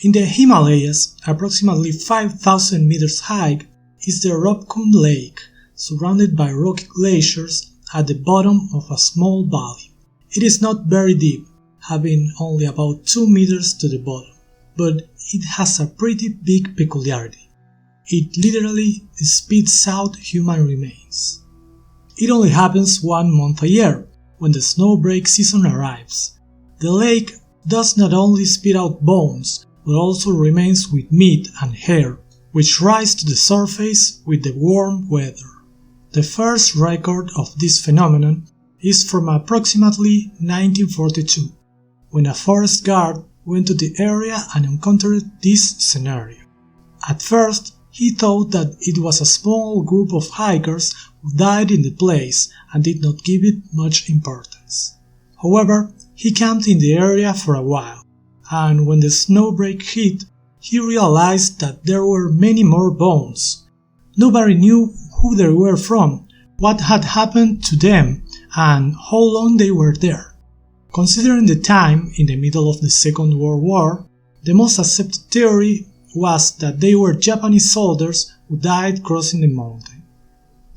In the Himalayas, approximately 5,000 meters high, is the Roopkund Lake, surrounded by rocky glaciers at the bottom of a small valley. It is not very deep, having only about 2 meters to the bottom, but it has a pretty big peculiarity. It literally spits out human remains. It only happens 1 month a year, when the snowbreak season arrives. The lake does not only spit out bones, but also remains with meat and hair, which rise to the surface with the warm weather. The first record of this phenomenon is from approximately 1942, when a forest guard went to the area and encountered this scenario. At first, he thought that it was a small group of hikers who died in the place and did not give it much importance. However, he camped in the area for a while, and when the snowbreak hit, he realized that there were many more bones. Nobody knew who they were from, what had happened to them, and how long they were there. Considering the time in the middle of the Second World War, the most accepted theory was that they were Japanese soldiers who died crossing the mountain.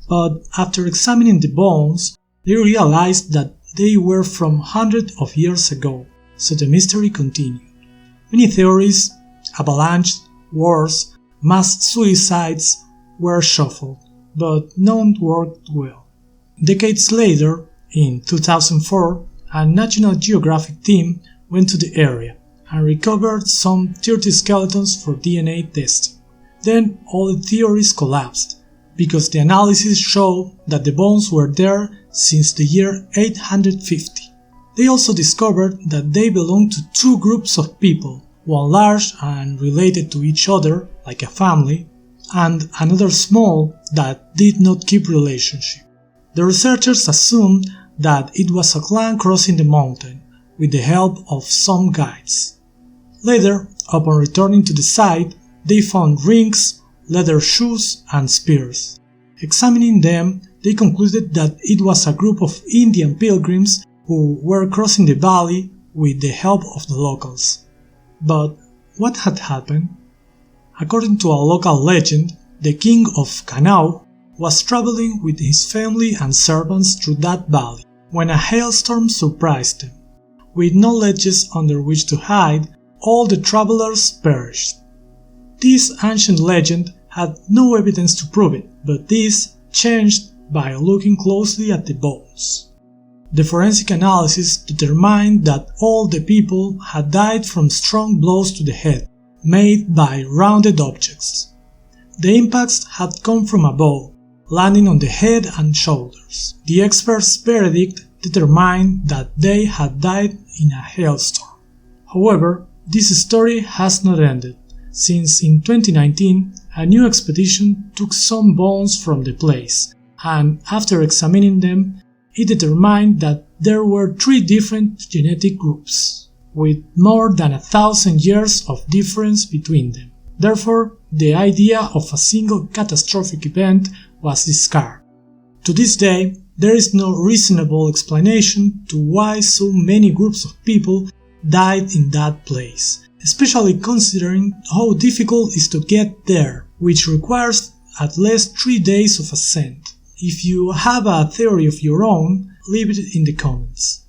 But after examining the bones, they realized that they were from hundreds of years ago, so the mystery continued. Many theories, avalanches, wars, mass suicides were shuffled, but none worked well. Decades later, in 2004, a National Geographic team went to the area and recovered some 30 skeletons for DNA testing. Then all the theories collapsed, because the analysis showed that the bones were there since the year 850. They also discovered that they belonged to 2 groups of people, one large and related to each other like a family, and another small that did not keep relationship. The researchers assumed that it was a clan crossing the mountain, with the help of some guides. Later, upon returning to the site, they found rings, leather shoes, and spears. Examining them, they concluded that it was a group of Indian pilgrims who were crossing the valley with the help of the locals. But what had happened? According to a local legend, the king of Kanau was traveling with his family and servants through that valley when a hailstorm surprised them. With no ledges under which to hide, all the travelers perished. This ancient legend had no evidence to prove it, but this changed by looking closely at the bones. The forensic analysis determined that all the people had died from strong blows to the head, made by rounded objects. The impacts had come from above, landing on the head and shoulders. The expert's verdict determined that they had died in a hailstorm. However, this story has not ended, since in 2019 a new expedition took some bones from the place, and after examining them, it determined that there were 3 different genetic groups, with more than 1,000 years of difference between them. Therefore, the idea of a single catastrophic event was discarded. To this day, there is no reasonable explanation to why so many groups of people died in that place, especially considering how difficult it is to get there, which requires at least 3 days of ascent. If you have a theory of your own, leave it in the comments.